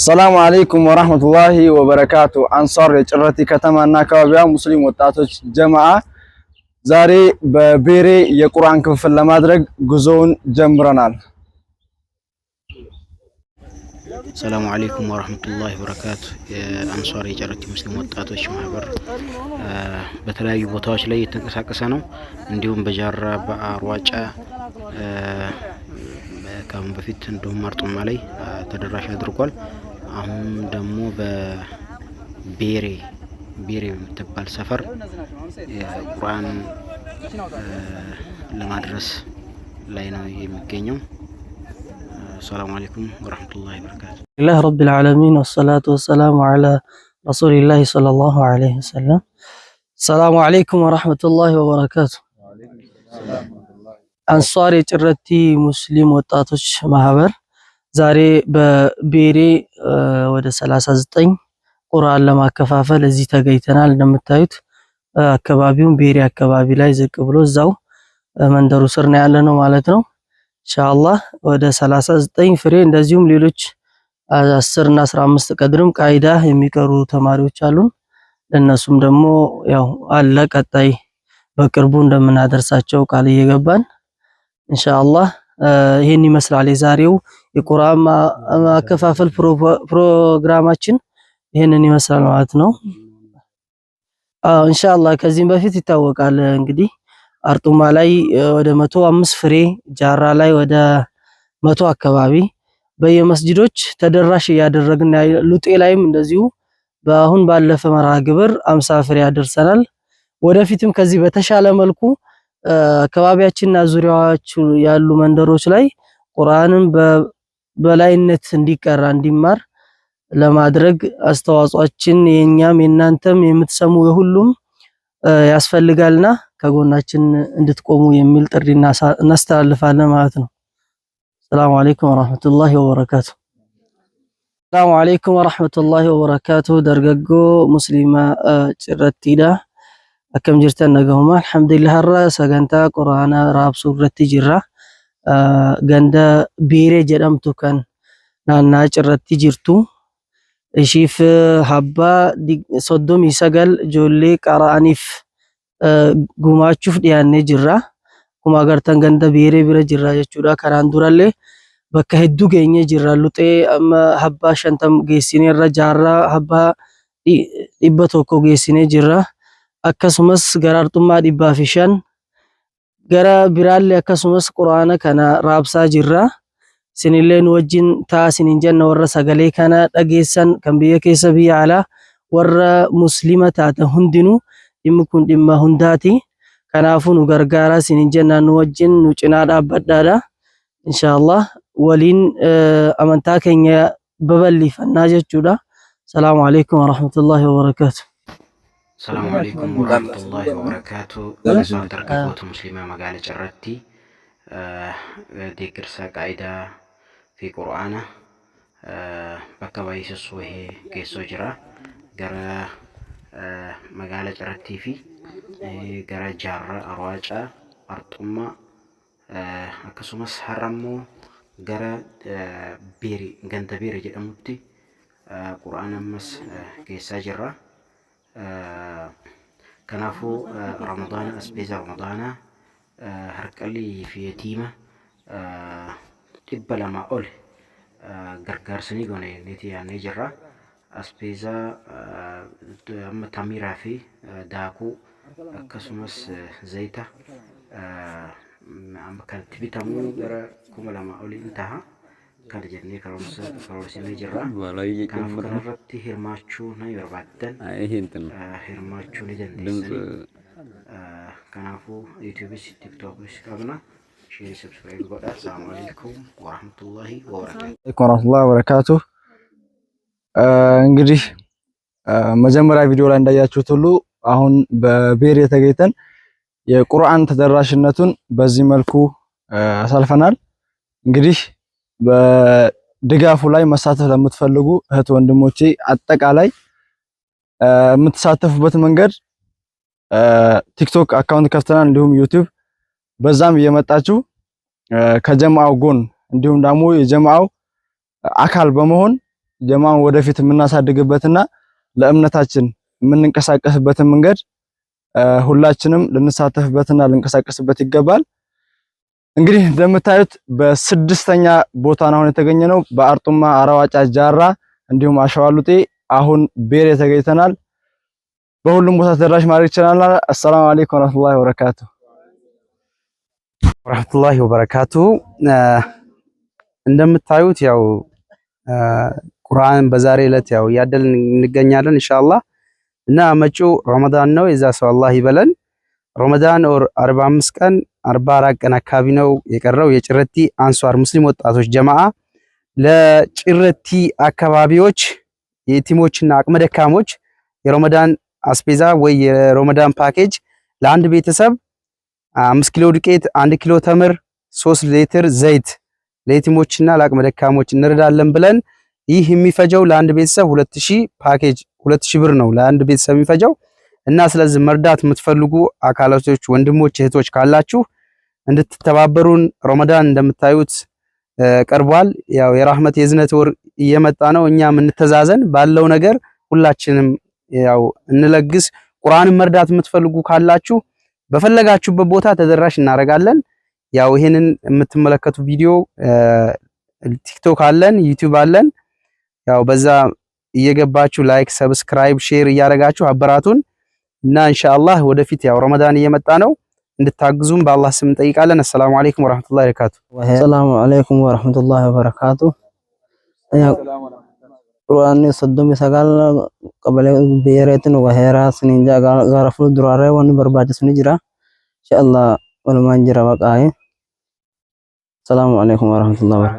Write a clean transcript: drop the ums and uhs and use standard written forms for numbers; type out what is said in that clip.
ሰላሙ አለይኩም ወራህመቱላሂ ወበረካቱ። አንሷር የጭረቲ ከተማና አካባቢዋ ሙስሊም ወጣቶች ጀማዓ ዛሬ በቤሬ የቁርአን ክፍል ለማድረግ ጉዞውን ጀምረናል። ሰላሙ አለይኩም ወራህመቱላሂ ወበረካቱ። የአንሷር የጭረቲ ሙስሊም ወጣቶች ማህበር በተለያዩ ቦታዎች ላይ የተንቀሳቀሰ ነው። እንዲሁም በጃራ በአርዋጫ ከአሁን በፊት እንደውም አርጡማ ላይ ተደራሽ አድርጓል። አሁን ደግሞ በቤሬ በምትባል ሰፈር የቁርአን ለማድረስ ላይ ነው የሚገኘው። ሰላም አለይኩም ወራህመቱላሂ ወበረካቱ። لله رب العالمين والصلاة والسلام على رسول الله صلى الله عليه وسلم. السلام عليكم ورحمة الله وبركاته. አንሷር የጭረቲ ሙስሊም ወጣቶች ማህበር ዛሬ በቤሬ ወደ 39 ቁርአን ለማከፋፈል እዚህ ተገኝተናል። እንደምታዩት አካባቢውን ቤሬ አካባቢ ላይ ዝቅ ብሎ እዛው መንደሩ ስር ነው ያለነው ማለት ነው። ኢንሻአላህ ወደ 39 ፍሬ እንደዚሁም ሌሎች 10 እና 15 ቀድርም ቃይዳ የሚቀሩ ተማሪዎች አሉን። ለነሱም ደግሞ ያው አለ ቀጣይ በቅርቡ እንደምናደርሳቸው ቃል እየገባን ኢንሻአላህ ይሄን ይመስላል የዛሬው የቁርአን ማከፋፈል ፕሮግራማችን ይሄንን ይመስላል ማለት ነው። ኢንሻአላህ ከዚህም በፊት ይታወቃል እንግዲህ አርጡማ ላይ ወደ 105 ፍሬ፣ ጃራ ላይ ወደ 100 አካባቢ በየመስጂዶች ተደራሽ ያደረግን፣ ሉጤ ላይም እንደዚሁ በአሁን ባለፈ መርሃ ግብር 50 ፍሬ ያደርሰናል። ወደፊትም ከዚህ በተሻለ መልኩ አካባቢያችንና ዙሪያዎቹ ያሉ መንደሮች ላይ ቁርአንን በላይነት እንዲቀራ እንዲማር ለማድረግ አስተዋጽኦአችን የኛም የናንተም የምትሰሙ የሁሉም ያስፈልጋልና ከጎናችን እንድትቆሙ የሚል ጥሪ እናስተላልፋለን ማለት ነው። ሰላም አለይኩም ወራህመቱላሂ ወበረካቱ። ሰላም አለይኩም ወራህመቱላሂ ወበረካቱ። ደርገጎ ሙስሊማ ጭረቲዳ akkam jirtan nagahuma alhamdulillah har'a sagantaa quraana raabsuu irratti jirra. Ganda Beeree jedhamtu kan naannaa cirratti jirtu ishiif habbaa 39 ijoollee qara'aniif gumaachuuf dhiyaannee jirra. Akkuma agartan ganda Beeree bira jirra jechuudha. Kanaan durallee bakka hedduu geenyee jirra. Luxee amma habbaa 50 geessineerra, jaarraa habbaa 100 geessinee jirra. akkasumas gara artummaa 105 gara biraallee akkasumas quraana kana raabsaa jirra. Sinilleen wajjin taasinin jenna warra sagalee kana dhageessan kan biyya keessa biyya alaa warra muslima taatan hundinuu dhimmi kun dhimma hundaati. Kanaafuu nu gargaara sinin jenna, nu wajjin nu cinaa dhaabbadhaadha. Inshallah waliin amantaa keenya babal'ifannaa jechuudha. Salaamu alaykum wa rahmatullahi wa barakatuh. ሰላሙ አለይኩም ወራህመቱላሂ ወበረካቱ። አንሷር ደርገጎቱ ሙስሊማ መጋለ ጭረቲ ዴግርሳ ቃይዳ ፊ ቁርአና በከባይ ሰሱ ይሄ ጌሶ ጅራ ገረ መጋለ ጭረቲ ፊ ገረ ጃራ አርዋጫ አርጡማ አከሱመስ ሐረሙ ገረ ቤሪ ገንተ ቤሪ ጀደሙቲ ቁርአን መስ ጌሳ ጅራ كنافو رمضان أسبيز رمضان هرقلي في يتيمة تبلا ما أول غرغر سني غوني نيتي يعني جرا أسبيزا أما تاميرا في داكو كسمس زيتا أما كانت تبيتامو غرا كملا ما أول انتهى kan jenni kalau sini jirra kan kanarratti hirmaachuu na barbaaddan hirmaachuu ni dandeessani. Kanaafuu yuutuubis tiktooks qabna share subscribe godha. Assalamu alaikum warahmatullahi wabarakatuh. እንግዲህ መጀመሪያ ቪዲዮ ላይ እንዳያችሁት ሁሉ አሁን በቤሬ ተገኝተን የቁርአን ተደራሽነቱን በዚህ መልኩ አሳልፈናል። እንግዲህ በድጋፉ ላይ መሳተፍ ለምትፈልጉ እህት ወንድሞቼ አጠቃላይ የምትሳተፉበት መንገድ ቲክቶክ አካውንት ከፍተናል፣ እንዲሁም ዩቲዩብ በዛም እየመጣችሁ ከጀማዓው ጎን እንዲሁም ደግሞ የጀማዓው አካል በመሆን ጀማዓን ወደፊት የምናሳድግበትና ለእምነታችን የምንንቀሳቀስበትን መንገድ ሁላችንም ልንሳተፍበትና ልንቀሳቀስበት ይገባል። እንግዲህ እንደምታዩት በስድስተኛ ቦታ ነው የተገኘነው በአርጡማ አራዋጫ ጃራ እንዲሁም አሸዋሉጤ አሁን ቤሬ ተገኝተናል። በሁሉም ቦታ ተደራሽ ማድረግ ይችላል። አሰላሙ አለይኩም ወራህመቱላሂ ወበረካቱ ወራህመቱላሂ ወበረካቱ። እንደምታዩት ያው ቁርአን በዛሬ ዕለት ያው ያደልን እንገኛለን ኢንሻአላህ እና መጪው ረመዳን ነው። የዛ ሰው አላህ ይበለን። ረመዳን 45 ቀን 44 ቀን አካባቢ ነው የቀረው። የጭረቲ አንሷር ሙስሊም ወጣቶች ጀማዓ ለጭረቲ አካባቢዎች የቲሞችና አቅመ ደካሞች የረመዳን አስቤዛ ወይ የረመዳን ፓኬጅ ለአንድ ቤተሰብ 5 ኪሎ ዱቄት፣ 1 ኪሎ ተምር፣ 3 ሊትር ዘይት ለየቲሞችና ለአቅመ ደካሞች እንረዳለን ብለን ይህ የሚፈጀው ለአንድ ቤተሰብ 2000 ፓኬጅ 2000 ብር ነው ለአንድ ቤተሰብ የሚፈጀው እና ስለዚህ መርዳት የምትፈልጉ አካላቶች ወንድሞች እህቶች ካላችሁ እንድትተባበሩን። ረመዳን እንደምታዩት ቀርቧል። ያው የራህመት የዝነት ወር እየመጣ ነው። እኛም እንተዛዘን ባለው ነገር ሁላችንም ያው እንለግስ። ቁርአንን መርዳት የምትፈልጉ ካላችሁ በፈለጋችሁበት ቦታ ተደራሽ እናደርጋለን። ያው ይሄንን የምትመለከቱ ቪዲዮ ቲክቶክ አለን፣ ዩቲዩብ አለን። ያው በዛ እየገባችሁ ላይክ፣ ሰብስክራይብ፣ ሼር እያደረጋችሁ አበራቱን እና ኢንሻአላህ ወደፊት ያው ረመዳን እየመጣ ነው እንድታግዙም በአላህ ስም እንጠይቃለን። አሰላሙ አለይኩም ወራህመቱላሂ ወበረካቱ። ሰላሙ አለይኩም ወራህመቱላሂ ወበረካቱ። ቁርአን ሰደም ይሰጋል ቀበሌ ብሔራትን ወሄራ ስንጃ ጋራፉ ዱራሬ ወን በርባጅ ስንጅራ ኢንሻአላህ ወለማን ጅራ በቃይ። ሰላሙ አለይኩም ወራህመቱላሂ